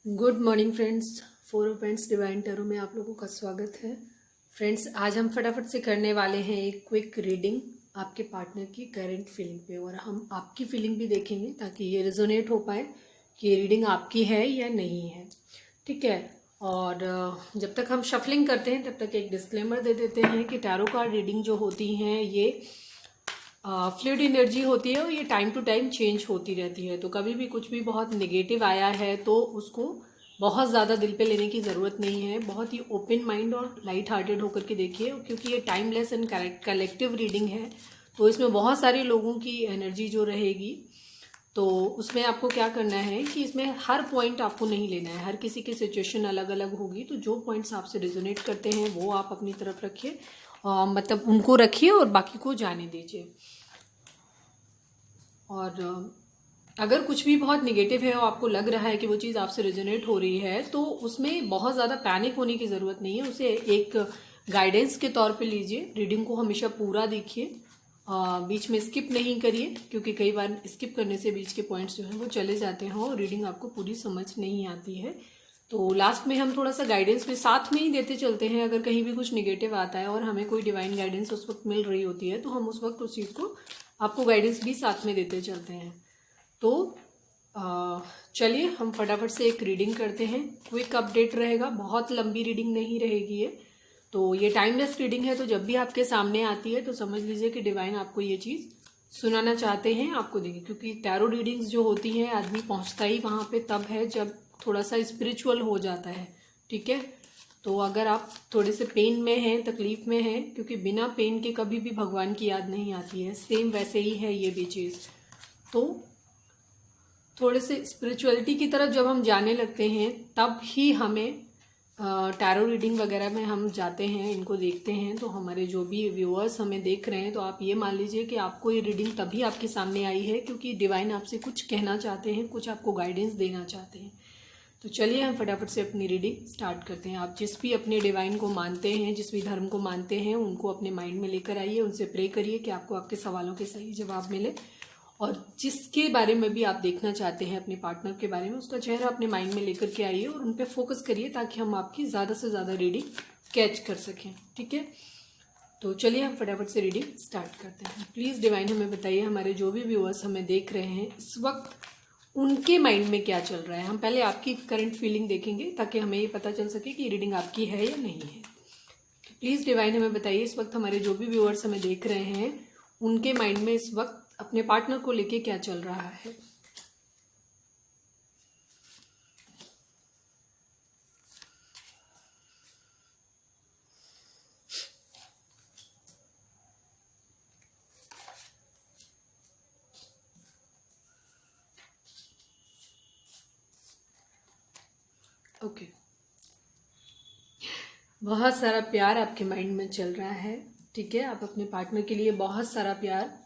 Good morning friends. Four friends divine tarot में आप लोगों का स्वागत है। फ्रेंड्स, आज हम फटाफट से करने वाले हैं एक क्विक रीडिंग आपके पार्टनर की करंट फीलिंग पे, और हम आपकी फीलिंग भी देखेंगे ताकि ये रिजोनेट हो पाए कि ये रीडिंग आपकी है या नहीं है। ठीक है। और जब तक हम शफलिंग करते हैं तब तक एक डिस्क्लेमर दे देते हैं कि टैरो कार्ड रीडिंग जो होती हैं ये फ्लूइड एनर्जी होती है और ये टाइम टू टाइम चेंज होती रहती है। तो कभी भी कुछ भी बहुत नेगेटिव आया है तो उसको बहुत ज़्यादा दिल पे लेने की ज़रूरत नहीं है। बहुत ही ओपन माइंड और लाइट हार्टेड होकर के देखिए, क्योंकि ये टाइमलेस एंड कलेक्टिव रीडिंग है। तो इसमें बहुत सारे लोगों की एनर्जी जो रहेगी, तो उसमें आपको क्या करना है कि इसमें हर पॉइंट आपको नहीं लेना है। हर किसी की सिचुएशन अलग अलग होगी, तो जो पॉइंट्स आपसे रिजोनेट करते हैं वो आप अपनी तरफ रखिए, मतलब उनको रखिए और बाकी को जाने दीजिए। और अगर कुछ भी बहुत निगेटिव है और आपको लग रहा है कि वो चीज़ आपसे रेजोनेट हो रही है, तो उसमें बहुत ज़्यादा पैनिक होने की ज़रूरत नहीं है। उसे एक गाइडेंस के तौर पे लीजिए। रीडिंग को हमेशा पूरा देखिए, बीच में स्किप नहीं करिए, क्योंकि कई बार स्किप करने से बीच के पॉइंट्स जो हैं वो चले जाते हैं और रीडिंग आपको पूरी समझ नहीं आती है। तो लास्ट में हम थोड़ा सा गाइडेंस भी साथ में ही देते चलते हैं। अगर कहीं भी कुछ निगेटिव आता है और हमें कोई डिवाइन गाइडेंस उस वक्त मिल रही होती है, तो हम उस वक्त उस चीज़ को आपको गाइडेंस भी साथ में देते चलते हैं। तो चलिए हम फटाफट से एक रीडिंग करते हैं। क्विक अपडेट रहेगा, बहुत लंबी रीडिंग नहीं रहेगी ये। तो ये टाइमलेस रीडिंग है, तो जब भी आपके सामने आती है तो समझ लीजिए कि डिवाइन आपको ये चीज़ सुनाना चाहते हैं, आपको देंगे। क्योंकि टैरो रीडिंग्स जो होती हैं, आदमी पहुंचता ही वहाँ पे तब है जब थोड़ा सा स्पिरिचुअल हो जाता है। ठीक है। तो अगर आप थोड़े से पेन में हैं, तकलीफ में हैं, क्योंकि बिना पेन के कभी भी भगवान की याद नहीं आती है, सेम वैसे ही है ये भी चीज़। तो थोड़े से स्पिरिचुअलिटी की तरफ जब हम जाने लगते हैं तब ही हमें टैरो रीडिंग वगैरह में हम जाते हैं, इनको देखते हैं। तो हमारे जो भी व्यूअर्स हमें देख रहे हैं, तो आप ये मान लीजिए कि आपको ये रीडिंग तभी आपके सामने आई है क्योंकि डिवाइन आपसे कुछ कहना चाहते हैं, कुछ आपको गाइडेंस देना चाहते हैं। तो चलिए हम फटाफट से अपनी रीडिंग स्टार्ट करते हैं। आप जिस भी अपने डिवाइन को मानते हैं, जिस भी धर्म को मानते हैं, उनको अपने माइंड में लेकर आइए, उनसे प्रे करिए कि आपको आपके सवालों के सही जवाब मिले। और जिसके बारे में भी आप देखना चाहते हैं, अपने पार्टनर के बारे में, उसका चेहरा अपने माइंड में लेकर के आइए और उन पर फोकस करिए ताकि हम आपकी ज़्यादा से ज़्यादा रीडिंग कैच कर सकें। ठीक है। तो चलिए हम फटाफट से रीडिंग स्टार्ट करते हैं। प्लीज़ डिवाइन हमें बताइए, हमारे जो भी व्यूअर्स हमें देख रहे हैं इस वक्त उनके माइंड में क्या चल रहा है। हम पहले आपकी करंट फीलिंग देखेंगे ताकि हमें ये पता चल सके कि रीडिंग आपकी है या नहीं है। प्लीज़ डिवाइन हमें बताइए, इस वक्त हमारे जो भी व्यूअर्स हमें देख रहे हैं उनके माइंड में इस वक्त अपने पार्टनर को लेके क्या चल रहा है। ओके। बहुत सारा प्यार आपके माइंड में चल रहा है। ठीक है। आप अपने पार्टनर के लिए बहुत सारा प्यार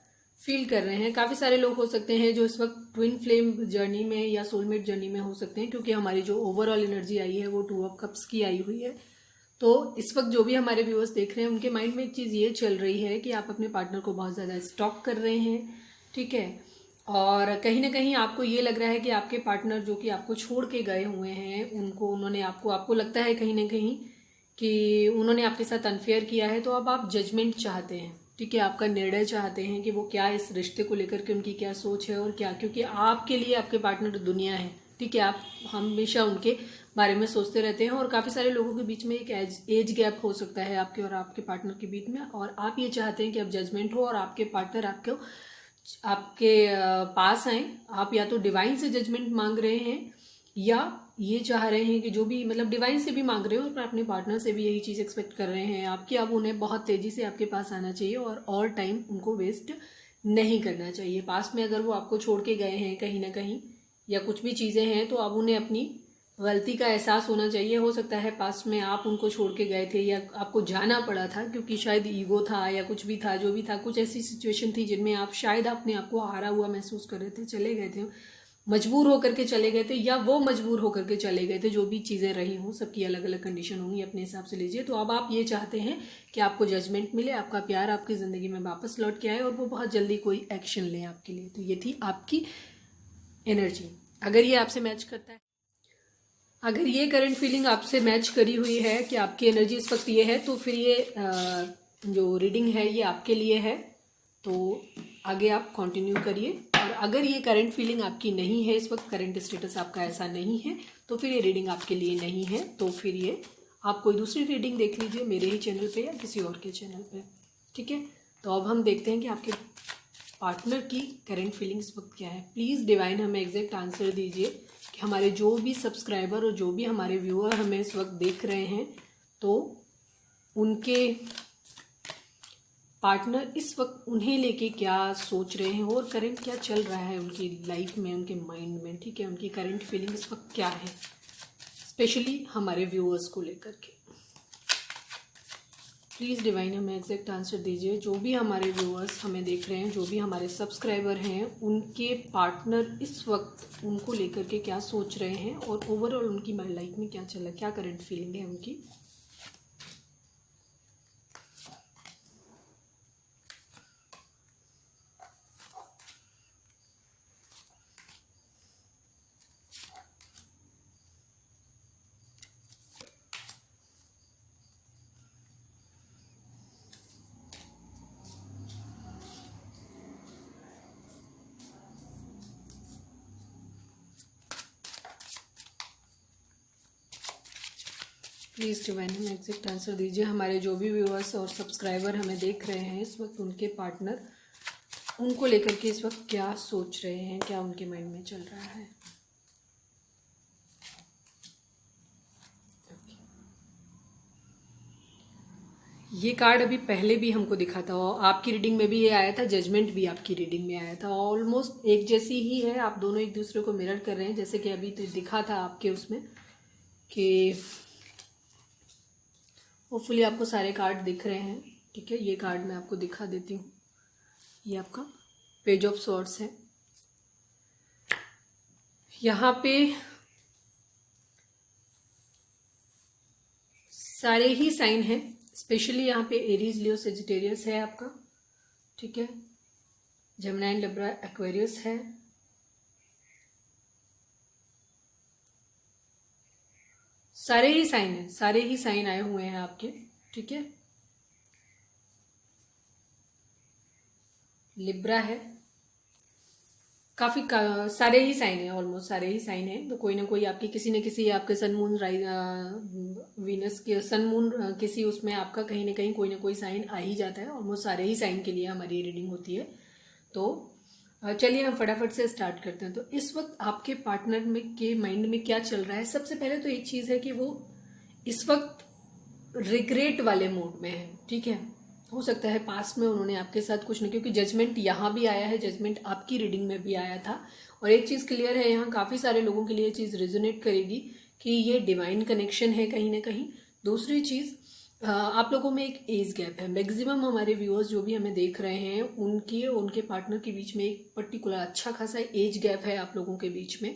फील कर रहे हैं। काफ़ी सारे लोग हो सकते हैं जो इस वक्त ट्विन फ्लेम जर्नी में या सोलमेट जर्नी में हो सकते हैं, क्योंकि हमारी जो ओवरऑल एनर्जी आई है वो 2 ऑफ कप्स की आई हुई है। तो इस वक्त जो भी हमारे व्यूअर्स देख रहे हैं उनके माइंड में एक चीज़ ये चल रही है कि आप अपने पार्टनर को बहुत ज़्यादा स्टॉक कर रहे हैं। ठीक है। और कहीं ना कहीं आपको ये लग रहा है कि आपके पार्टनर जो कि आपको छोड़ के गए हुए हैं, उन्होंने आपको लगता है कहीं ना कहीं कि उन्होंने आपके साथ अनफेयर किया है। तो अब आप जजमेंट चाहते हैं। ठीक है। आपका निर्णय चाहते हैं कि वो क्या इस रिश्ते को लेकर के उनकी क्या सोच है और क्या, क्योंकि आपके लिए आपके पार्टनर दुनिया है। ठीक है। आप हमेशा उनके बारे में सोचते रहते हैं और काफ़ी सारे लोगों के बीच में एक एज गैप हो सकता है आपके और आपके पार्टनर के बीच में, और आप ये चाहते हैं कि अब जजमेंट हो और आपके पार्टनर आपके पास आए। आप या तो डिवाइन से जजमेंट मांग रहे हैं या ये चाह रहे हैं कि जो भी, मतलब डिवाइन से भी मांग रहे हो और अपने पार्टनर से भी यही चीज़ एक्सपेक्ट कर रहे हैं आप कि अब उन्हें बहुत तेज़ी से आपके पास आना चाहिए और टाइम उनको वेस्ट नहीं करना चाहिए। पास में अगर वो आपको छोड़ के गए हैं कहीं ना कहीं या कुछ भी चीज़ें हैं, तो अब उन्हें अपनी गलती का एहसास होना चाहिए। हो सकता है पास्ट में आप उनको छोड़ के गए थे या आपको जाना पड़ा था क्योंकि शायद ईगो था या कुछ भी था, जो भी था, कुछ ऐसी सिचुएशन थी जिनमें आप शायद अपने आप को हारा हुआ महसूस कर रहे थे, चले गए थे, मजबूर होकर के चले गए थे, या वो मजबूर होकर के चले गए थे। जो भी चीज़ें रही हों, सबकी अलग अलग कंडीशन होंगी, अपने हिसाब से लीजिए। तो अब आप ये चाहते हैं कि आपको जजमेंट मिले, आपका प्यार आपकी ज़िंदगी में वापस लौट के आए और वो बहुत जल्दी कोई एक्शन ले आपके लिए। तो ये थी आपकी एनर्जी। अगर ये आपसे मैच करता है अगर ये करंट फीलिंग आपसे मैच करी हुई है कि आपकी एनर्जी इस वक्त ये है, तो फिर ये जो रीडिंग है ये आपके लिए है। तो आगे आप कंटिन्यू करिए। और अगर ये करंट फीलिंग आपकी नहीं है, इस वक्त करंट स्टेटस आपका ऐसा नहीं है, तो फिर ये रीडिंग आपके लिए नहीं है। तो फिर ये आप कोई दूसरी रीडिंग देख लीजिए मेरे ही चैनल पे या किसी और के चैनल पे, ठीक है। तो अब हम देखते हैं कि आपके पार्टनर की करंट फीलिंग इस वक्त क्या है। प्लीज़ डिवाइन हमें एग्जैक्ट आंसर दीजिए कि हमारे जो भी सब्सक्राइबर और जो भी हमारे व्यूअर हमें इस वक्त देख रहे हैं, तो उनके पार्टनर इस वक्त उन्हें लेके क्या सोच रहे हैं और करंट क्या चल रहा है उनकी लाइफ में, उनके माइंड में, ठीक है। उनकी करंट फीलिंग इस वक्त क्या है, स्पेशली हमारे व्यूअर्स को लेकर के। प्लीज़ डिवाइन हमें एग्जैक्ट आंसर दीजिए। जो भी हमारे व्यूअर्स हमें देख रहे हैं, जो भी हमारे सब्सक्राइबर हैं, उनके पार्टनर इस वक्त उनको लेकर के क्या सोच रहे हैं और ओवरऑल उनकी लाइफ में क्या चल रहा है, क्या करंट फीलिंग है उनकी। प्लीज़ डिवाइन हमें एग्जैक्ट आंसर दीजिए। हमारे जो भी व्यूअर्स और सब्सक्राइबर हमें देख रहे हैं इस वक्त, उनके पार्टनर उनको लेकर के इस वक्त क्या सोच रहे हैं, क्या उनके माइंड में चल रहा है। ये कार्ड अभी पहले भी हमको दिखा था और आपकी रीडिंग में भी ये आया था, जजमेंट भी आपकी रीडिंग में आया था। ऑलमोस्ट एक जैसी ही है, आप दोनों एक दूसरे को मिरर कर रहे हैं, जैसे कि अभी तो दिखा था आपके उसमें कि होपफुली आपको सारे कार्ड दिख रहे हैं, ठीक है। ये कार्ड मैं आपको दिखा देती हूँ। ये आपका पेज ऑफ स्वॉर्ड्स है। यहाँ पे सारे ही साइन हैं, स्पेशली यहाँ पे एरीज, लियो, सेजिटेरियस है आपका, ठीक है। जेमिनी, लिब्रा, एक्वेरियस है। सारे ही साइन हैं, सारे ही साइन आए हुए हैं आपके, ठीक है। लिब्रा है, काफ़ी सारे ही साइन हैं, ऑलमोस्ट सारे ही साइन हैं। तो कोई ना कोई आपकी किसी न किसी आपके सन मून वीनस के सन मून किसी उसमें आपका कहीं ना कहीं कोई ना कोई साइन आ ही जाता है। ऑलमोस्ट सारे ही साइन के लिए हमारी रीडिंग होती है। तो चलिए हम फटाफट से स्टार्ट करते हैं। तो इस वक्त आपके पार्टनर में के माइंड में क्या चल रहा है। सबसे पहले तो एक चीज़ है कि वो इस वक्त रिग्रेट वाले मूड में है, ठीक है। हो सकता है पास्ट में उन्होंने आपके साथ कुछ नहीं, क्योंकि जजमेंट यहाँ भी आया है, जजमेंट आपकी रीडिंग में भी आया था। और एक चीज़ क्लियर है, यहाँ काफ़ी सारे लोगों के लिए चीज़ रेजोनेट करेगी कि ये डिवाइन कनेक्शन है कहीं ना कहीं। दूसरी चीज़, आप लोगों में एक एज गैप है। मैक्सिमम हमारे व्यूअर्स जो भी हमें देख रहे हैं, उनके उनके पार्टनर के बीच में एक पर्टिकुलर अच्छा खासा एज गैप है आप लोगों के बीच में।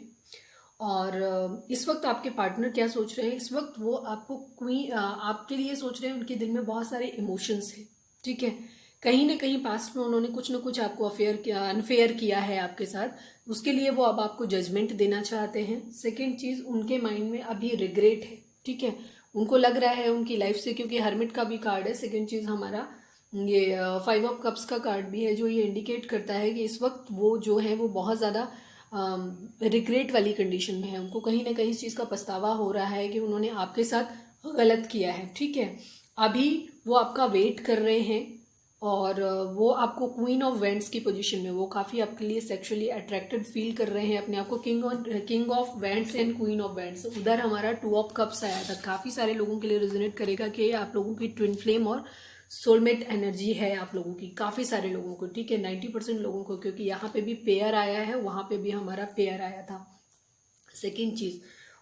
और इस वक्त आपके पार्टनर क्या सोच रहे हैं, इस वक्त वो आपको आपके लिए सोच रहे हैं। उनके दिल में बहुत सारे इमोशंस हैं, ठीक है। कहीं ना कहीं पास्ट में उन्होंने कुछ ना कुछ आपको अनफेयर किया है आपके साथ, उसके लिए वो अब आपको जजमेंट देना चाहते हैं। सेकेंड चीज़, उनके माइंड में अभी रिग्रेट है, ठीक है। उनको लग रहा है उनकी लाइफ से, क्योंकि हर्मिट का भी कार्ड है। सेकेंड चीज़ हमारा ये 5 ऑफ कप्स का कार्ड भी है, जो ये इंडिकेट करता है कि इस वक्त वो जो है वो बहुत ज़्यादा रिग्रेट वाली कंडीशन में है। उनको कहीं ना कहीं इस चीज़ का पछतावा हो रहा है कि उन्होंने आपके साथ गलत किया है, ठीक है। अभी वो आपका वेट कर रहे हैं और वो आपको क्वीन ऑफ वेंड्स की पोजीशन में, वो काफ़ी आपके लिए सेक्सुअली अट्रैक्टेड फील कर रहे हैं अपने आप को। King of vends and queen of vends, उधर हमारा 2 ऑफ कप्स आया था। काफ़ी सारे लोगों के लिए रेजोनेट करेगा कि आप लोगों की ट्विन फ्लेम और सोलमेट एनर्जी है आप लोगों की, काफ़ी सारे लोगों को, ठीक है। 90% लोगों को, क्योंकि यहाँ पे भी पेयर आया है, वहाँ पे भी हमारा पेयर आया था। सेकेंड चीज़,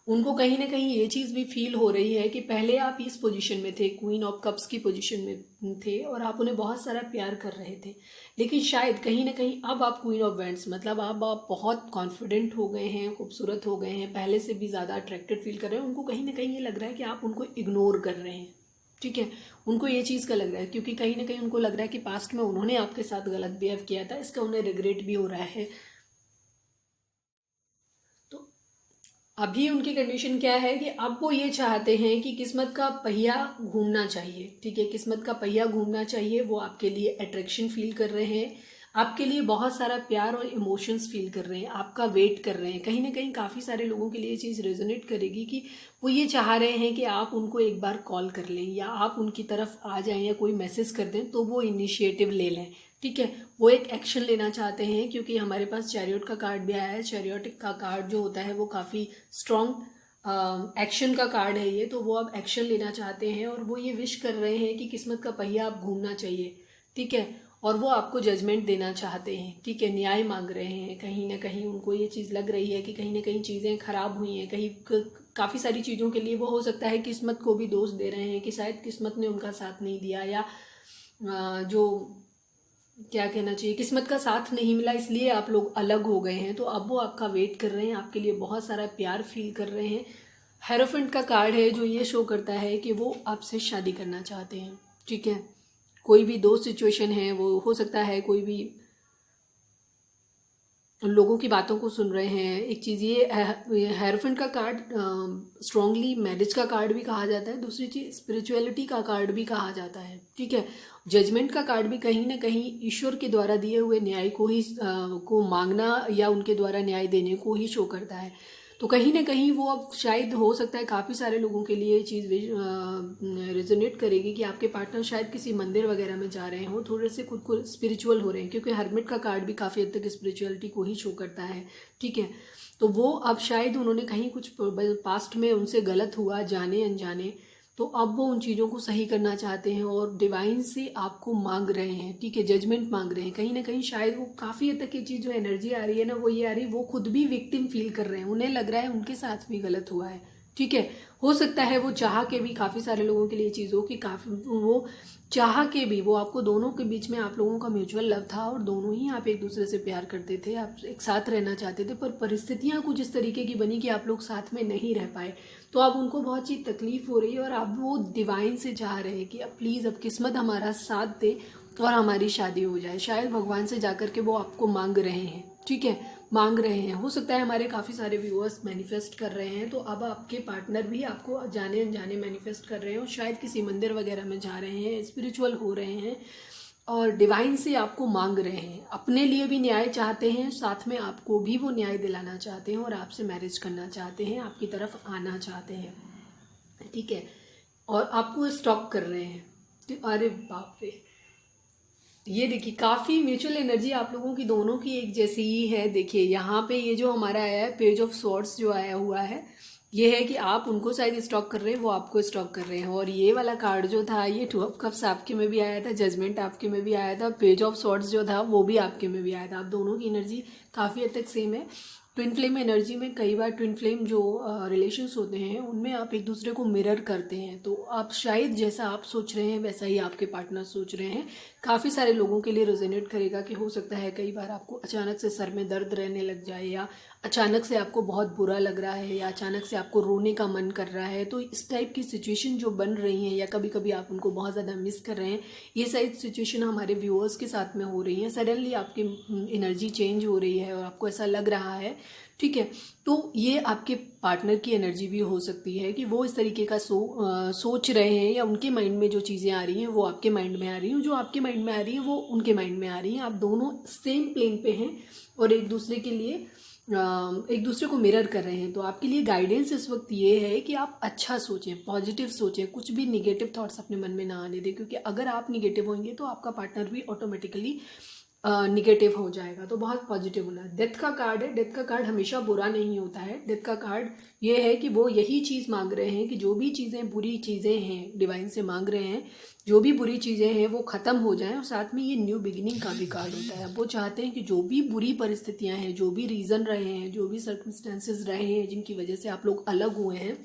उनको कहीं ना कहीं ये चीज़ भी फील हो रही है कि पहले आप इस पोजीशन में थे, क्वीन ऑफ कप्स की पोजीशन में थे, और आप उन्हें बहुत सारा प्यार कर रहे थे। लेकिन शायद कहीं ना कहीं अब आप क्वीन ऑफ वेंड्स, मतलब अब आप बहुत कॉन्फिडेंट हो गए हैं, खूबसूरत हो गए हैं, पहले से भी ज़्यादा अट्रैक्टेड फील कर रहे हैं। उनको कहीं ना कहीं ये लग रहा है कि आप उनको इग्नोर कर रहे हैं, ठीक है। उनको ये चीज़ का लग रहा है, क्योंकि कहीं ना कहीं उनको लग रहा है कि पास्ट में उन्होंने आपके साथ गलत बिहेव किया था, इसका उन्हें रिग्रेट भी हो रहा है। तो अभी उनकी कंडीशन क्या है कि अब वो ये चाहते हैं कि किस्मत का पहिया घूमना चाहिए, ठीक है, किस्मत का पहिया घूमना चाहिए। वो आपके लिए अट्रैक्शन फील कर रहे हैं, आपके लिए बहुत सारा प्यार और इमोशंस फील कर रहे हैं, आपका वेट कर रहे हैं। कहीं ना कहीं काफ़ी सारे लोगों के लिए ये चीज़ रेजोनेट करेगी कि वो ये चाह रहे हैं कि आप उनको एक बार कॉल कर लें या आप उनकी तरफ आ जाएं या कोई मैसेज कर दें तो वो इनिशिएटिव ले लें, ठीक है। वो एक एक्शन लेना चाहते हैं, क्योंकि हमारे पास चैरियट का कार्ड भी आया है। चैरियट का कार्ड जो होता है वो काफ़ी स्ट्रॉन्ग एक्शन का कार्ड है ये, तो वो अब एक्शन लेना चाहते हैं और वो ये विश कर रहे हैं कि किस्मत का पहिया अब घूमना चाहिए, ठीक है। और वो आपको जजमेंट देना चाहते हैं, ठीक है, न्याय मांग रहे हैं। कहीं ना कहीं उनको ये चीज़ लग रही है कि कहीं ना कहीं चीज़ें खराब हुई हैं, कहीं काफ़ी सारी चीज़ों के लिए वो हो सकता है किस्मत को भी दोष दे रहे हैं कि शायद किस्मत ने उनका साथ नहीं दिया, या जो क्या कहना चाहिए, किस्मत का साथ नहीं मिला इसलिए आप लोग अलग हो गए हैं। तो अब वो आपका वेट कर रहे हैं, आपके लिए बहुत सारा प्यार फील कर रहे हैं। हेरोफेंट का कार्ड है जो ये शो करता है कि वो आपसे शादी करना चाहते हैं, ठीक है। कोई भी दो सिचुएशन है, वो हो सकता है कोई भी लोगों की बातों को सुन रहे हैं। एक चीज़ ये हेरोफेंट का कार्ड स्ट्रांगली मैरिज का कार्ड भी कहा जाता है, दूसरी चीज़ स्पिरिचुअलिटी का कार्ड भी कहा जाता है, ठीक है। जजमेंट का कार्ड भी कहीं ना कहीं ईश्वर के द्वारा दिए हुए न्याय को ही को मांगना या उनके द्वारा न्याय देने को ही शो करता है। तो कहीं ना कहीं वो अब शायद हो सकता है काफ़ी सारे लोगों के लिए ये चीज़ रेजोनेट करेगी कि आपके पार्टनर शायद किसी मंदिर वगैरह में जा रहे हो, थोड़े से खुद को स्पिरिचुअल हो रहे हैं, क्योंकि हरमिट का कार्ड भी काफ़ी हद तक स्पिरिचुअलिटी को ही शो करता है, ठीक है। तो वो अब शायद उन्होंने कहीं कुछ पास्ट में उनसे गलत हुआ जाने अनजाने, तो अब वो उन चीज़ों को सही करना चाहते हैं और डिवाइन से आपको मांग रहे हैं, ठीक है, जजमेंट मांग रहे हैं। कहीं ना कहीं शायद वो काफ़ी हद तक ये चीज़ जो एनर्जी आ रही है ना, वो ये आ रही है, वो खुद भी विक्टिम फील कर रहे हैं, उन्हें लग रहा है उनके साथ भी गलत हुआ है, ठीक है। हो सकता है वो चाह के भी, काफ़ी सारे लोगों के लिए चीज़ हो कि काफ़ी वो चाह के भी, वो आपको दोनों के बीच में आप लोगों का म्यूचुअल लव था और दोनों ही आप एक दूसरे से प्यार करते थे, आप एक साथ रहना चाहते थे, पर परिस्थितियां कुछ इस तरीके की बनी कि आप लोग साथ में नहीं रह पाए। तो अब उनको बहुत चीज़ तकलीफ हो रही है और अब वो डिवाइन से चाह रहे हैं कि अब प्लीज़ अब किस्मत हमारा साथ दे और हमारी शादी हो जाए। शायद भगवान से जाकर के वो आपको मांग रहे हैं, ठीक है, मांग रहे हैं। हो सकता है हमारे काफ़ी सारे व्यूअर्स मैनिफेस्ट कर रहे हैं, तो अब आपके पार्टनर भी आपको जाने अनजाने मैनिफेस्ट कर रहे हैं और शायद किसी मंदिर वगैरह में जा रहे हैं, स्पिरिचुअल हो रहे हैं और डिवाइन से आपको मांग रहे हैं। अपने लिए भी न्याय चाहते हैं, साथ में आपको भी वो न्याय दिलाना चाहते हैं और आपसे मैरिज करना चाहते हैं, आपकी तरफ आना चाहते हैं, ठीक है, और आपको स्टॉप कर रहे हैं। तो अरे बाप रे, ये देखिए काफ़ी म्यूचुअल एनर्जी आप लोगों की दोनों की एक जैसी ही है। देखिए यहाँ पे ये जो हमारा आया है पेज ऑफ स्वॉर्ड्स जो आया हुआ है, ये है कि आप उनको शायद स्टॉक कर रहे हैं, वो आपको स्टॉक कर रहे हैं। और ये वाला कार्ड जो था, ये टू ऑफ कप्स आपके में भी आया था, जजमेंट आपके में भी आया था, पेज ऑफ स्वॉर्ड्स जो था वो भी आपके में भी आया था। आप दोनों की एनर्जी काफ़ी हद तक सेम है। ट्विन फ्लेम एनर्जी में कई बार ट्विन फ्लेम जो रिलेशंस होते हैं उनमें आप एक दूसरे को मिरर करते हैं, तो आप शायद जैसा आप सोच रहे हैं वैसा ही आपके पार्टनर सोच रहे हैं। काफ़ी सारे लोगों के लिए रेजोनेट करेगा कि हो सकता है कई बार आपको अचानक से सर में दर्द रहने लग जाए, या अचानक से आपको बहुत बुरा लग रहा है, या अचानक से आपको रोने का मन कर रहा है। तो इस टाइप की सिचुएशन जो बन रही हैं, या कभी कभी आप उनको बहुत ज़्यादा मिस कर रहे हैं, ये सारी सिचुएशन हमारे व्यूअर्स के साथ में हो रही हैं। सडनली आपकी एनर्जी चेंज हो रही है और आपको ऐसा लग रहा है, ठीक है। तो ये आपके पार्टनर की एनर्जी भी हो सकती है कि वो इस तरीके का सोच रहे हैं, या उनके माइंड में जो चीज़ें आ रही हैं वो आपके माइंड में आ रही हैं, जो आपके माइंड में आ रही हैं वो उनके माइंड में आ रही हैं। आप दोनों सेम प्लेन पे हैं और एक दूसरे के लिए एक दूसरे को मिरर कर रहे हैं। तो आपके लिए गाइडेंस इस वक्त ये है कि आप अच्छा सोचें, पॉजिटिव सोचें, कुछ भी निगेटिव थॉट्स अपने मन में ना आने दें, क्योंकि अगर आप निगेटिव होंगे तो आपका पार्टनर भी ऑटोमेटिकली निगेटिव हो जाएगा। तो बहुत पॉजिटिव होना है। डेथ का कार्ड है, डेथ का कार्ड हमेशा बुरा नहीं होता है। डेथ का कार्ड ये है कि वो यही चीज़ मांग रहे हैं कि जो भी चीज़ें बुरी चीज़ें हैं डिवाइन से मांग रहे हैं, जो भी बुरी चीज़ें हैं वो ख़त्म हो जाएं, और साथ में ये न्यू बिगिनिंग का भी कार्ड होता है। वो चाहते हैं कि जो भी बुरी परिस्थितियां हैं, जो भी रीज़न रहे हैं, जो भी सर्कमस्टेंसेज रहे हैं जिनकी वजह से आप लोग अलग हुए हैं,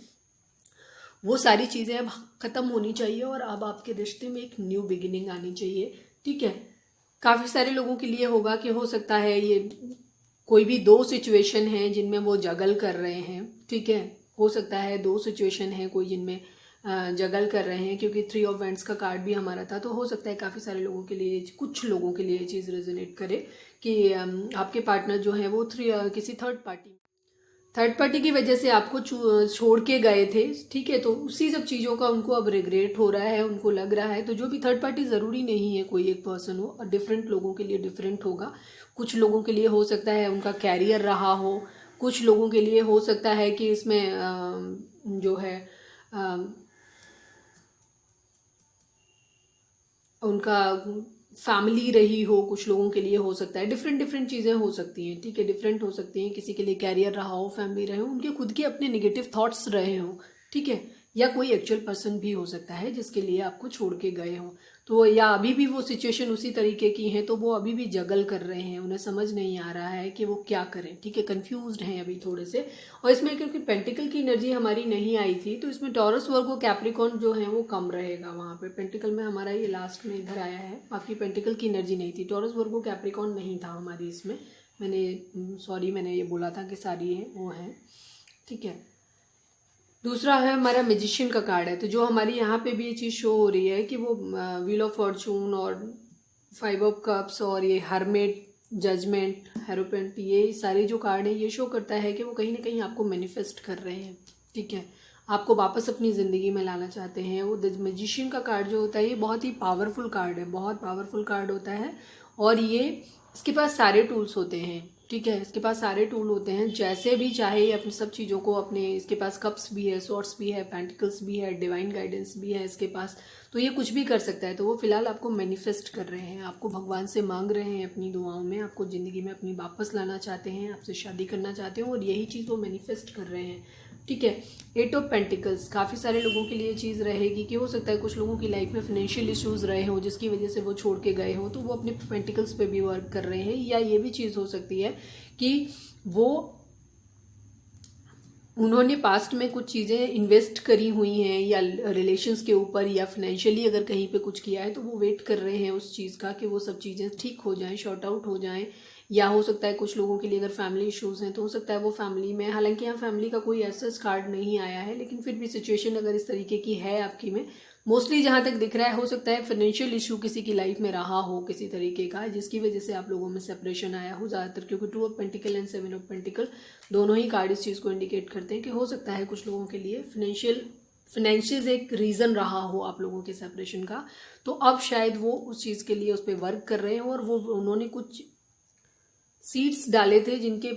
वो सारी चीज़ें अब ख़त्म होनी चाहिए और अब आपके रिश्ते में एक न्यू बिगिनिंग आनी चाहिए, ठीक है। काफ़ी सारे लोगों के लिए होगा कि हो सकता है ये कोई भी दो सिचुएशन हैं जिनमें वो जगल कर रहे हैं, ठीक है। हो सकता है दो सिचुएशन हैं कोई जिनमें जगल कर रहे हैं, क्योंकि 3 ऑफ वैंड्स का कार्ड भी हमारा था। तो हो सकता है काफ़ी सारे लोगों के लिए, कुछ लोगों के लिए ये चीज़ रेजोनेट करे कि आपके पार्टनर जो है वो किसी थर्ड पार्टी थर्ड पार्टी की वजह से आपको छोड़ के गए थे, ठीक है, तो उसी सब चीज़ों का उनको अब रिग्रेट हो रहा है, उनको लग रहा है। तो जो भी थर्ड पार्टी ज़रूरी नहीं है कोई एक पर्सन हो, और डिफरेंट लोगों के लिए डिफरेंट होगा। कुछ लोगों के लिए हो सकता है उनका कैरियर रहा हो, कुछ लोगों के लिए हो सकता है कि इसमें जो है उनका फैमिली रही हो, कुछ लोगों के लिए हो सकता है डिफरेंट डिफरेंट चीज़ें हो सकती हैं, ठीक है, डिफरेंट हो सकती हैं। किसी के लिए कैरियर रहा हो, फैमिली रहे हो, उनके खुद के अपने नेगेटिव थॉट्स रहे हो, ठीक है, या कोई एक्चुअल पर्सन भी हो सकता है जिसके लिए आपको छोड़ के गए हो। तो या अभी भी वो सिचुएशन उसी तरीके की है, तो वो अभी भी जगल कर रहे हैं, उन्हें समझ नहीं आ रहा है कि वो क्या करें, ठीक है, कंफ्यूज्ड हैं अभी थोड़े से। और इसमें क्योंकि पेंटिकल की एनर्जी हमारी नहीं आई थी, तो इसमें टॉरस वर्गो कैप्रिकॉर्न जो है वो कम रहेगा वहाँ पे। पेंटिकल में हमारा ये लास्ट में इधर आया है, बाकी पेंटिकल की एनर्जी नहीं थी, टॉरस वर्गो कैप्रिकॉर्न नहीं था हमारी इसमें। मैंने ये बोला था कि सारी है वो है, ठीक है। दूसरा है हमारा मैजिशियन का कार्ड है, तो जो हमारी यहाँ पे भी ये चीज़ शो हो रही है कि वो व्हील ऑफ फॉर्चून और 5 ऑफ कप्स और ये हर्मेट, जजमेंट, हेरोपेंट, ये सारे जो कार्ड है ये शो करता है कि वो कहीं ना कहीं आपको मैनिफेस्ट कर रहे हैं, ठीक है, आपको वापस अपनी ज़िंदगी में लाना चाहते हैं। वो द मैजिशियन का कार्ड जो होता है ये बहुत ही पावरफुल कार्ड है, बहुत पावरफुल कार्ड होता है। और ये इसके पास सारे टूल्स होते हैं, ठीक है, इसके पास सारे टूल होते हैं, जैसे भी चाहे अपनी सब चीज़ों को अपने, इसके पास कप्स भी है, सॉर्ड्स भी है, पेंटिकल्स भी है, डिवाइन गाइडेंस भी है इसके पास, तो ये कुछ भी कर सकता है। तो वो फिलहाल आपको मैनिफेस्ट कर रहे हैं, आपको भगवान से मांग रहे हैं अपनी दुआओं में, आपको ज़िंदगी में अपनी वापस लाना चाहते हैं, आपसे शादी करना चाहते हैं, और यही चीज़ वो मैनिफेस्ट कर रहे हैं, ठीक है। 8 ऑफ पेंटिकल्स काफ़ी सारे लोगों के लिए चीज़ रहेगी कि हो सकता है कुछ लोगों की लाइफ में फाइनेंशियल इश्यूज रहे हो जिसकी वजह से वो छोड़ के गए हो, तो वो अपने पेंटिकल्स पे भी वर्क कर रहे हैं। या ये भी चीज़ हो सकती है कि वो उन्होंने पास्ट में कुछ चीज़ें इन्वेस्ट करी हुई हैं या रिलेशंस के ऊपर या फाइनेंशियली अगर कहीं पे कुछ किया है, तो वो वेट कर रहे हैं उस चीज़ का कि वो सब चीज़ें ठीक हो जाएं, शॉर्ट आउट हो जाएं। या हो सकता है कुछ लोगों के लिए अगर फैमिली इश्यूज हैं तो हो सकता है वो फैमिली में, हालांकि यहाँ फैमिली का कोई ऐसा कार्ड नहीं आया है, लेकिन फिर भी सिचुएशन अगर इस तरीके की है आपकी में, मोस्टली जहाँ तक दिख रहा है, हो सकता है फाइनेंशियल इशू किसी की लाइफ में रहा हो किसी तरीके का, जिसकी वजह से आप लोगों में सेपरेशन आया हो ज़्यादातर, क्योंकि 2 of pentacle and 7 of pentacle दोनों ही कार्ड इस चीज़ को इंडिकेट करते हैं कि हो सकता है कुछ लोगों के लिए फाइनेंशियल एक रीज़न रहा हो आप लोगों के सेपरेशन का। तो अब शायद वो उस चीज़ के लिए उस पर वर्क कर रहे हो, और वो उन्होंने कुछ सीड्स डाले थे जिनके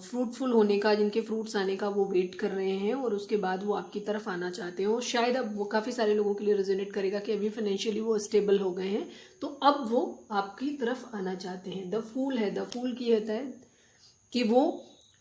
फ्रूटफुल होने का, जिनके फ्रूट्स आने का वो वेट कर रहे हैं, और उसके बाद वो आपकी तरफ आना चाहते हैं। और शायद अब वो काफ़ी सारे लोगों के लिए रेजोनेट करेगा कि अभी फाइनेंशियली वो स्टेबल हो गए हैं, तो अब वो आपकी तरफ आना चाहते हैं। द फूल है, द फूल की होता है कि वो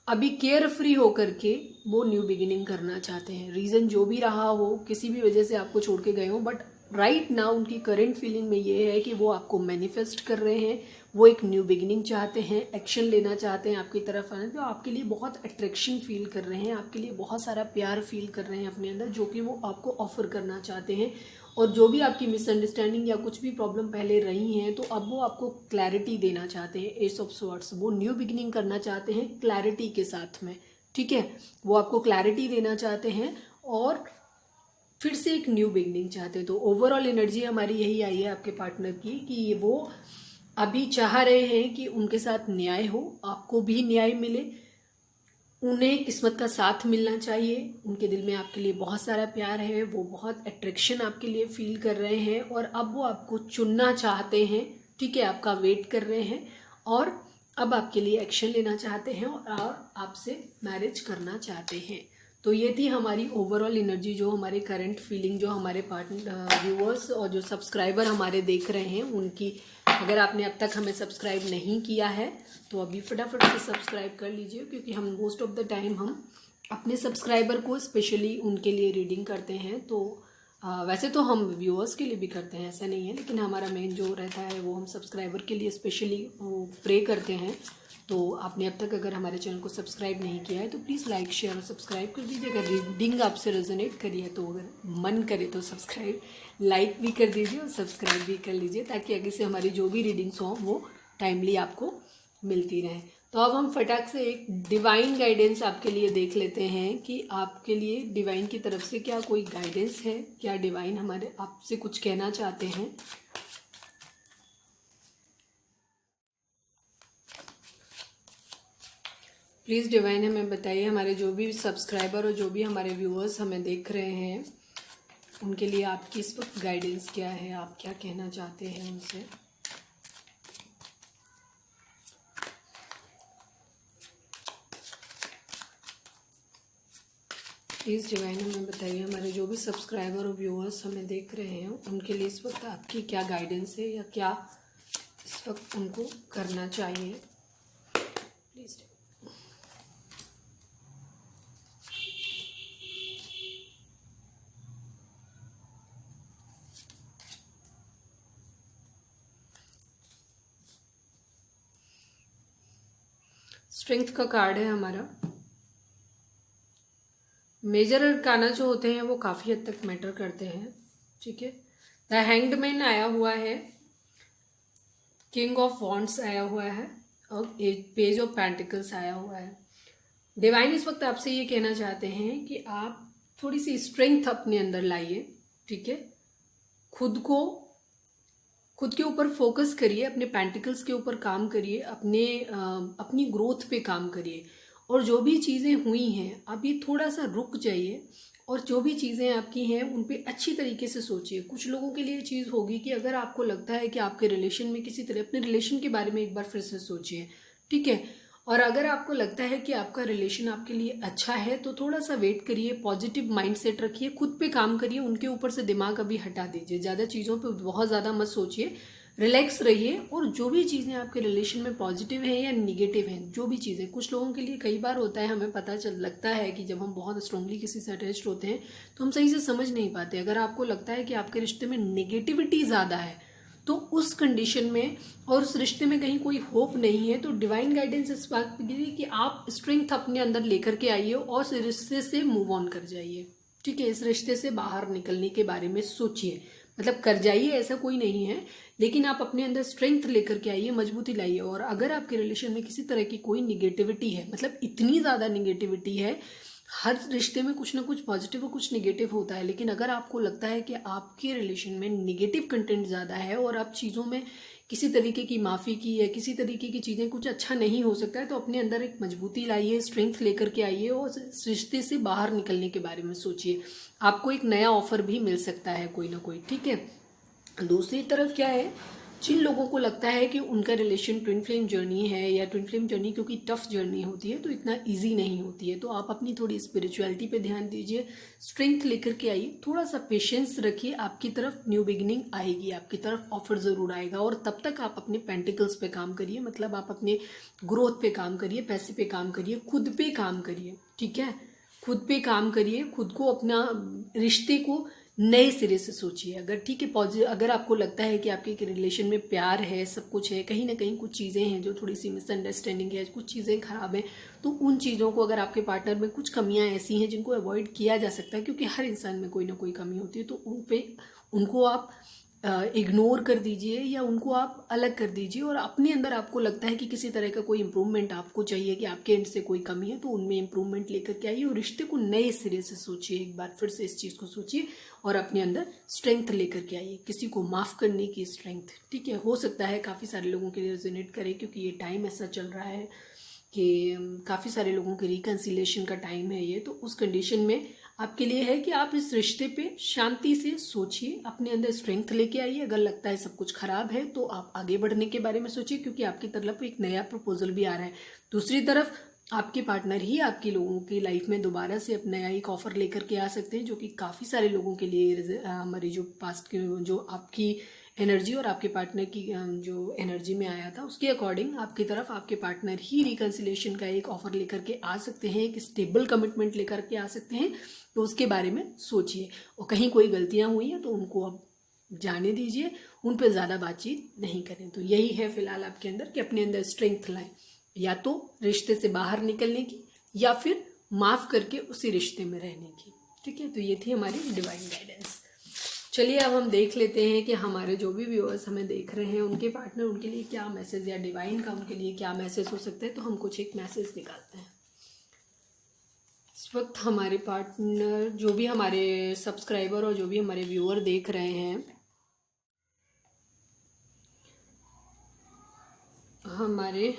अभी केयर फ्री होकर के वो न्यू बिगिनिंग करना चाहते हैं। रीज़न जो भी रहा हो, किसी भी वजह से आपको छोड़ के गए हो, बट राइट नाउ उनकी करंट फीलिंग में ये है कि वो आपको मैनिफेस्ट कर रहे हैं, वो एक न्यू बिगिनिंग चाहते हैं, एक्शन लेना चाहते हैं आपकी तरफ आने, तो आपके लिए बहुत अट्रैक्शन फील कर रहे हैं, आपके लिए बहुत सारा प्यार फील कर रहे हैं अपने अंदर, जो कि वो आपको ऑफर करना चाहते हैं। और जो भी आपकी मिसअंडरस्टैंडिंग या कुछ भी प्रॉब्लम पहले रही हैं, तो अब वो आपको क्लैरिटी देना चाहते हैं। एस ऑफ स्वॉर्ड्स, वो न्यू बिगिनिंग करना चाहते हैं क्लैरिटी के साथ में, ठीक है, वो आपको क्लैरिटी देना चाहते हैं और फिर से एक न्यू बिगनिंग चाहते हैं। तो ओवरऑल एनर्जी हमारी यही आई है आपके पार्टनर की कि वो अभी चाह रहे हैं कि उनके साथ न्याय हो, आपको भी न्याय मिले, उन्हें किस्मत का साथ मिलना चाहिए, उनके दिल में आपके लिए बहुत सारा प्यार है, वो बहुत अट्रैक्शन आपके लिए फील कर रहे हैं, और अब वो आपको चुनना चाहते हैं, ठीक है, आपका वेट कर रहे हैं, और अब आपके लिए एक्शन लेना चाहते हैं, और आपसे मैरिज करना चाहते हैं। तो ये थी हमारी ओवरऑल एनर्जी, जो हमारे करंट फीलिंग, जो हमारे पार्टनर व्यूअर्स और जो सब्सक्राइबर हमारे देख रहे हैं उनकी। अगर आपने अब तक हमें सब्सक्राइब नहीं किया है तो अभी फटाफट से सब्सक्राइब कर लीजिए, क्योंकि हम मोस्ट ऑफ द टाइम हम अपने सब्सक्राइबर को स्पेशली उनके लिए रीडिंग करते हैं। तो वैसे तो हम व्यूअर्स के लिए भी करते हैं, ऐसा नहीं है, लेकिन हमारा मेन जो रहता है वो हम सब्सक्राइबर के लिए स्पेशली वो प्रे करते हैं। तो आपने अब तक अगर हमारे चैनल को सब्सक्राइब नहीं किया है तो प्लीज़ लाइक, शेयर और सब्सक्राइब कर दीजिए। अगर रीडिंग आपसे रेजोनेट करी है तो अगर मन करे तो सब्सक्राइब, लाइक भी कर दीजिए और सब्सक्राइब भी कर लीजिए, ताकि आगे से हमारी जो भी रीडिंग्स हों वो टाइमली आपको मिलती रहें। तो अब हम फटाक से एक डिवाइन गाइडेंस आपके लिए देख लेते हैं कि आपके लिए डिवाइन की तरफ से क्या कोई गाइडेंस है, क्या डिवाइन हमारे आपसे कुछ कहना चाहते हैं। प्लीज़ डिवाइन हमें बताइए, हमारे जो भी सब्सक्राइबर और जो भी हमारे व्यूअर्स हमें देख रहे हैं उनके लिए आपकी इस वक्त गाइडेंस क्या है, आप क्या कहना चाहते हैं उनसे। प्लीज़ डिवाइन हमें बताइए, हमारे जो भी सब्सक्राइबर और व्यूअर्स हमें देख रहे हैं उनके लिए इस वक्त आपकी क्या गाइडेंस है या क्या इस वक्त उनको करना चाहिए। प्लीज़। स्ट्रेंथ का कार्ड है हमारा। मेजर अरकाना जो होते हैं वो काफ़ी हद तक मैटर करते हैं, ठीक है। द हैंग्ड मैन आया हुआ है, किंग ऑफ वॉन्ड्स आया हुआ है और एक पेज ऑफ पेंटिकल्स आया हुआ है। डिवाइन इस वक्त आपसे ये कहना चाहते हैं कि आप थोड़ी सी स्ट्रेंथ अपने अंदर लाइए, ठीक है। खुद के ऊपर फोकस करिए, अपने पेंटिकल्स के ऊपर काम करिए, अपनी ग्रोथ पे काम करिए। और जो भी चीज़ें हुई हैं अभी थोड़ा सा रुक जाइए और जो भी चीज़ें आपकी हैं उन पे अच्छी तरीके से सोचिए। कुछ लोगों के लिए चीज़ होगी कि अगर आपको लगता है कि आपके रिलेशन में किसी तरह, अपने रिलेशन के बारे में एक बार फिर से सोचिए, ठीक है। और अगर आपको लगता है कि आपका रिलेशन आपके लिए अच्छा है तो थोड़ा सा वेट करिए, पॉजिटिव माइंडसेट रखिए, खुद पे काम करिए, उनके ऊपर से दिमाग अभी हटा दीजिए, ज़्यादा चीज़ों पे बहुत ज़्यादा मत सोचिए, रिलैक्स रहिए। और जो भी चीज़ें आपके रिलेशन में पॉजिटिव हैं या निगेटिव हैं, जो भी चीज़ें, कुछ लोगों के लिए कई बार होता है, हमें पता चल लगता है कि जब हम बहुत स्ट्रांगली किसी से अटैच्ड होते हैं तो हम सही से समझ नहीं पाते। अगर आपको लगता है कि आपके रिश्ते में नेगेटिविटी ज़्यादा है तो उस कंडीशन में और उस रिश्ते में कहीं कोई होप नहीं है, तो डिवाइन गाइडेंस इस बात के लिए कि आप स्ट्रेंथ अपने अंदर लेकर के आइए और इस रिश्ते से मूव ऑन कर जाइए, ठीक है। इस रिश्ते से बाहर निकलने के बारे में सोचिए, मतलब कर जाइए ऐसा कोई नहीं है, लेकिन आप अपने अंदर स्ट्रेंथ लेकर के आइए, मजबूती लाइए। और अगर आपके रिलेशन में किसी तरह की कोई निगेटिविटी है, मतलब इतनी ज़्यादा निगेटिविटी है, हर रिश्ते में कुछ ना कुछ पॉजिटिव और कुछ निगेटिव होता है, लेकिन अगर आपको लगता है कि आपके रिलेशन में निगेटिव कंटेंट ज़्यादा है और आप चीज़ों में किसी तरीके की माफ़ी की या किसी तरीके की चीज़ें कुछ अच्छा नहीं हो सकता है, तो अपने अंदर एक मजबूती लाइए, स्ट्रेंथ लेकर के आइए और इस रिश्ते से बाहर निकलने के बारे में सोचिए। आपको एक नया ऑफर भी मिल सकता है कोई ना कोई, ठीक है। दूसरी तरफ क्या है, जिन लोगों को लगता है कि उनका रिलेशन ट्विन फ्लेम जर्नी है, या ट्विन फ्लेम जर्नी क्योंकि टफ जर्नी होती है तो इतना इजी नहीं होती है, तो आप अपनी थोड़ी स्पिरिचुअलिटी पे ध्यान दीजिए, स्ट्रेंथ लेकर के आइए, थोड़ा सा पेशेंस रखिए, आपकी तरफ न्यू बिगिनिंग आएगी, आपकी तरफ ऑफर ज़रूर आएगा। और तब तक आप अपने पेंटिकल्स पे काम करिए, मतलब आप अपने ग्रोथ पे काम करिए, पैसे पे काम करिए, खुद पे काम करिए, ठीक है। खुद पे काम करिए, खुद को, अपना रिश्ते को नए सिरे से सोचिए। अगर ठीक है, पॉजिटिव, अगर आपको लगता है कि आपके रिलेशन में प्यार है, सब कुछ है, कहीं ना कहीं कुछ चीज़ें हैं जो थोड़ी सी मिसअंडरस्टैंडिंग है, कुछ चीज़ें खराब हैं, तो उन चीज़ों को, अगर आपके पार्टनर में कुछ कमियां ऐसी हैं जिनको अवॉइड किया जा सकता है, क्योंकि हर इंसान में कोई ना कोई कमी होती है, तो उनको आप इग्नोर कर दीजिए या उनको आप अलग कर दीजिए। और अपने अंदर आपको लगता है कि किसी तरह का कोई इंप्रूवमेंट आपको चाहिए, कि आपके एंड से कोई कमी है, तो उनमें इंप्रूवमेंट लेकर के आइए और रिश्ते को नए सिरे से सोचिए, एक बार फिर से इस चीज़ को सोचिए और अपने अंदर स्ट्रेंथ लेकर के आइए, किसी को माफ़ करने की स्ट्रेंथ, ठीक है। हो सकता है काफ़ी सारे लोगों के लिए रेजोनेट करे, क्योंकि ये टाइम ऐसा चल रहा है कि काफ़ी सारे लोगों के रिकन्सिलेशन का टाइम है ये, तो उस कंडीशन में आपके लिए है कि आप इस रिश्ते पे शांति से सोचिए, अपने अंदर स्ट्रेंथ लेके आइए। अगर लगता है सब कुछ खराब है तो आप आगे बढ़ने के बारे में सोचिए, क्योंकि आपकी तरफ एक नया प्रपोजल भी आ रहा है। दूसरी तरफ आपके पार्टनर ही आपकी लोगों की लाइफ में दोबारा से अपना नया एक ऑफर लेकर के आ सकते हैं, जो कि काफ़ी सारे लोगों के लिए हमारी जो पास्ट के, जो आपकी एनर्जी और आपके पार्टनर की जो एनर्जी में आया था, उसके अकॉर्डिंग आपकी तरफ आपके पार्टनर ही रिकन्सिलेशन का एक ऑफर लेकर के आ सकते हैं, एक स्टेबल कमिटमेंट लेकर के आ सकते हैं। तो उसके बारे में सोचिए, और कहीं कोई गलतियां हुई हैं तो उनको अब जाने दीजिए, उन पर ज़्यादा बातचीत नहीं करें। तो यही है फिलहाल आपके अंदर कि अपने अंदर स्ट्रेंथ लाएं, या तो रिश्ते से बाहर निकलने की या फिर माफ़ करके उसी रिश्ते में रहने की, ठीक है। तो ये थी हमारी डिवाइन गाइडेंस। चलिए अब हम देख लेते हैं कि हमारे जो भी व्यूअर्स हमें देख रहे हैं उनके पार्टनर, उनके लिए क्या मैसेज, या डिवाइन का उनके लिए क्या मैसेज हो सकता है। तो हम कुछ एक मैसेज निकालते हैं। इस वक्त हमारे पार्टनर, जो भी हमारे सब्सक्राइबर और जो भी हमारे व्यूअर देख रहे हैं, हमारे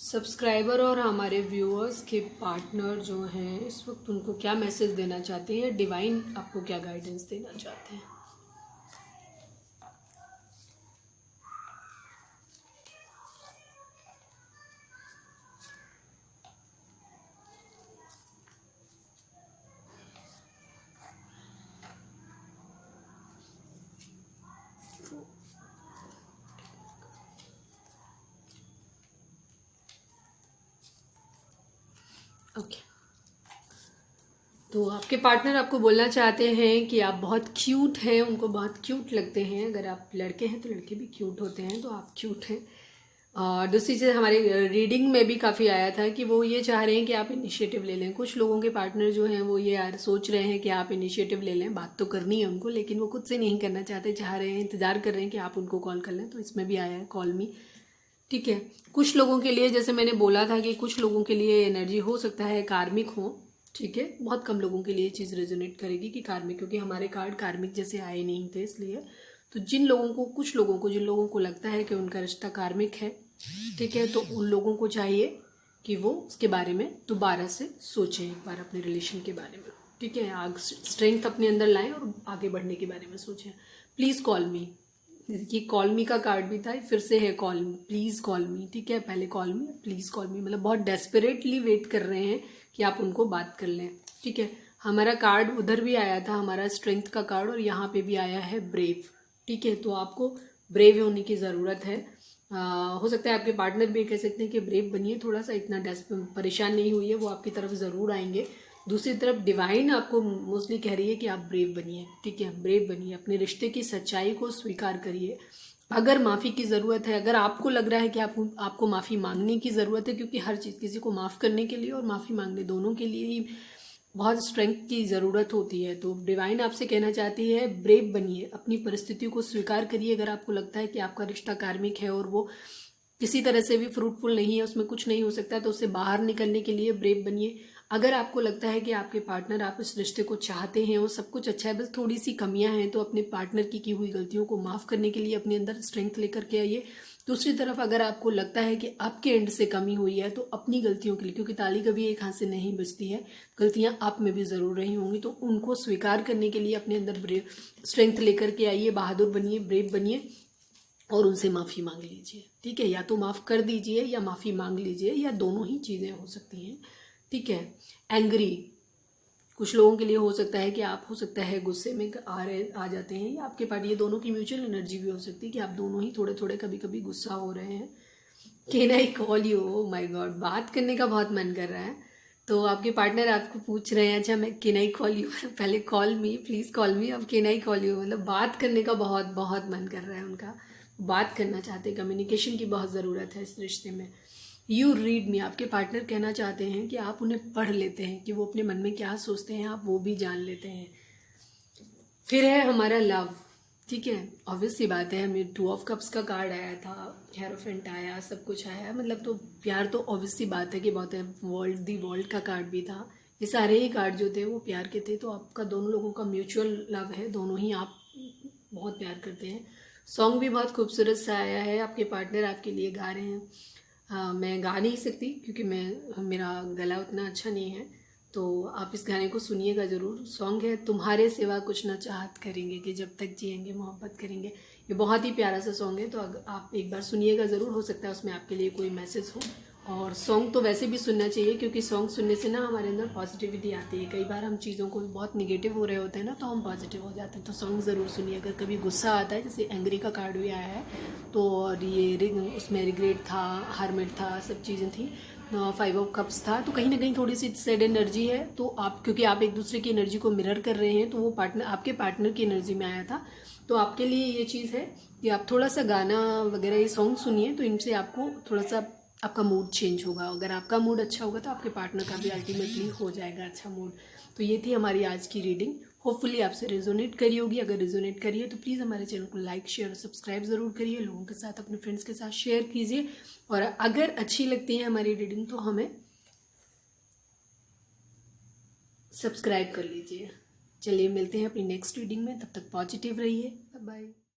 सब्सक्राइबर और हमारे व्यूअर्स के पार्टनर जो हैं इस वक्त उनको क्या मैसेज देना चाहते हैं, डिवाइन आपको क्या गाइडेंस देना चाहते हैं? ओके, तो आपके पार्टनर आपको बोलना चाहते हैं कि आप बहुत क्यूट हैं, उनको बहुत क्यूट लगते हैं। अगर आप लड़के हैं तो लड़के भी क्यूट होते हैं, तो आप क्यूट हैं। और दूसरी चीज़ हमारे रीडिंग में भी काफ़ी आया था कि वो ये चाह रहे हैं कि आप इनिशिएटिव ले लें। कुछ लोगों के पार्टनर जो हैं वो ये यार सोच रहे हैं कि आप इनिशिएटिव ले लें, बात तो करनी है उनको, लेकिन वो खुद से नहीं करना चाहते, चाह रहे हैं, इंतज़ार कर रहे हैं कि आप उनको कॉल कर लें। तो इसमें भी आया है कॉल मी। ठीक है, कुछ लोगों के लिए जैसे मैंने बोला था कि कुछ लोगों के लिए एनर्जी हो सकता है कार्मिक हो। ठीक है, बहुत कम लोगों के लिए ये चीज़ रेजोनेट करेगी कि कार्मिक, क्योंकि हमारे कार्ड कार्मिक जैसे आए नहीं थे इसलिए। तो जिन लोगों को, कुछ लोगों को, जिन लोगों को लगता है कि उनका रिश्ता कार्मिक है, ठीक है, तो उन लोगों को चाहिए कि वो उसके बारे में दोबारा से सोचें, एक बार अपने रिलेशन के बारे में। ठीक है, आग स्ट्रेंथ अपने अंदर लाएं और आगे बढ़ने के बारे में सोचें। प्लीज़ कॉल मी, ये कॉल मी का कार्ड भी था, फिर से है कॉल मी, प्लीज़ कॉल मी। ठीक है, पहले कॉल मी, प्लीज़ कॉल मी, मतलब बहुत डेस्परेटली वेट कर रहे हैं कि आप उनको बात कर लें। ठीक है, हमारा कार्ड उधर भी आया था, हमारा स्ट्रेंथ का कार्ड, और यहाँ पे भी आया है ब्रेव। ठीक है, तो आपको ब्रेव होने की ज़रूरत है। हो सकता है आपके पार्टनर भी कह सकते हैं कि ब्रेव बनिए, थोड़ा सा इतना परेशान नहीं हुई है, वो आपकी तरफ ज़रूर आएंगे। दूसरी तरफ डिवाइन आपको मोस्टली कह रही है कि आप ब्रेव बनिए। ठीक है, ब्रेव बनिए, अपने रिश्ते की सच्चाई को स्वीकार करिए। अगर माफ़ी की ज़रूरत है, अगर आपको लग रहा है कि आपको माफ़ी मांगने की ज़रूरत है, क्योंकि हर चीज़, किसी को माफ़ करने के लिए और माफ़ी मांगने, दोनों के लिए ही बहुत स्ट्रेंथ की ज़रूरत होती है। तो डिवाइन आपसे कहना चाहती है ब्रेव बनिए, अपनी परिस्थितियों को स्वीकार करिए। अगर आपको लगता है कि आपका रिश्ता कार्मिक है और वो किसी तरह से भी फ्रूटफुल नहीं है, उसमें कुछ नहीं हो सकता, तो उससे बाहर निकलने के लिए ब्रेव बनिए। अगर आपको लगता है कि आपके पार्टनर, आप इस रिश्ते को चाहते हैं और सब कुछ अच्छा है, बस थोड़ी सी कमियां हैं, तो अपने पार्टनर की हुई गलतियों को माफ़ करने के लिए अपने अंदर स्ट्रेंथ लेकर के आइए। दूसरी तरफ अगर आपको लगता है कि आपके एंड से कमी हुई है, तो अपनी गलतियों के लिए, क्योंकि ताली कभी एक हाथ से नहीं बचती है, गलतियां आप में भी ज़रूर रही होंगी, तो उनको स्वीकार करने के लिए अपने अंदर ब्रेव स्ट्रेंथ लेकर के आइए, बहादुर बनिए, ब्रेव बनिए और उनसे माफ़ी मांग लीजिए। ठीक है, या तो माफ़ कर दीजिए या माफ़ी मांग लीजिए, या दोनों ही चीज़ें हो सकती हैं। ठीक है, एंग्री, कुछ लोगों के लिए हो सकता है कि आप, हो सकता है गुस्से में आ जाते हैं, या आपके पार्टी, ये दोनों की म्यूचुअल एनर्जी भी हो सकती है कि आप दोनों ही थोड़े थोड़े कभी कभी गुस्सा हो रहे हैं। Can I call you, oh my God, बात करने का बहुत मन कर रहा है। तो आपके पार्टनर आपको पूछ रहे हैं, अच्छा मैं कैन आई कॉल यू, पहले कॉल मी, प्लीज़ कॉल मी, अब कैन आई कॉल यू, मतलब बात करने का बहुत बहुत मन कर रहा है उनका, बात करना चाहते हैं, कम्युनिकेशन की बहुत ज़रूरत है इस रिश्ते में। यू रीड मी, आपके पार्टनर कहना चाहते हैं कि आप उन्हें पढ़ लेते हैं, कि वो अपने मन में क्या सोचते हैं, आप वो भी जान लेते हैं। फिर है हमारा लव। ठीक है, ऑब्वियस सी बात है, हमें 2 ऑफ कप्स का कार्ड आया था, हेरोफेंट आया, सब कुछ आया, मतलब तो प्यार तो ऑब्वियस सी बात है कि बहुत है। वर्ल्ड का कार्ड भी था, ये सारे ही कार्ड जो थे वो प्यार के थे। तो आपका दोनों लोगों का म्यूचुअल लव है, दोनों ही आप बहुत प्यार करते हैं। सॉन्ग भी बहुत खूबसूरत सा आया है, आपके पार्टनर आपके लिए गा रहे हैं। मैं गा नहीं सकती क्योंकि मेरा गला उतना अच्छा नहीं है, तो आप इस गाने को सुनिएगा ज़रूर। सॉन्ग है तुम्हारे सिवा कुछ ना चाहत करेंगे, कि जब तक जिएंगे मोहब्बत करेंगे। ये बहुत ही प्यारा सा सॉन्ग है, तो आप एक बार सुनिएगा ज़रूर, हो सकता है उसमें आपके लिए कोई मैसेज हो। और सॉन्ग तो वैसे भी सुनना चाहिए, क्योंकि सॉन्ग सुनने से ना हमारे अंदर पॉजिटिविटी आती है। कई बार हम चीज़ों को बहुत निगेटिव हो रहे होते हैं ना, तो हम पॉजिटिव हो जाते हैं। तो सॉन्ग ज़रूर सुनिए। अगर कभी गुस्सा आता है, जैसे एंग्री का कार्ड भी आया है, तो और ये उसमें रिग्रेट था, हारमेट था, सब चीज़ें थी, 5 ऑफ कप्स था, तो कहीं ना कहीं थोड़ी सी सैड एनर्जी है। तो आप, क्योंकि आप एक दूसरे की एनर्जी को मिरर कर रहे हैं, तो वो पार्टनर आपके पार्टनर की एनर्जी में आया था। तो आपके लिए ये चीज़ है कि आप थोड़ा सा गाना वगैरह, ये सॉन्ग सुनिए, तो इनसे आपको थोड़ा सा आपका मूड चेंज होगा। अगर आपका मूड अच्छा होगा तो आपके पार्टनर का भी अल्टीमेटली हो जाएगा अच्छा मूड। तो ये थी हमारी आज की रीडिंग, होपफुली आपसे रेजोनेट करी होगी। अगर रेजोनेट करी है तो प्लीज़ हमारे चैनल को लाइक, शेयर और सब्सक्राइब ज़रूर करिए, लोगों के साथ, अपने फ्रेंड्स के साथ शेयर कीजिए। और अगर अच्छी लगती है हमारी रीडिंग तो हमें सब्सक्राइब कर लीजिए। चलिए मिलते हैं अपनी नेक्स्ट रीडिंग में, तब तक पॉजिटिव रहिए, बाय बाय।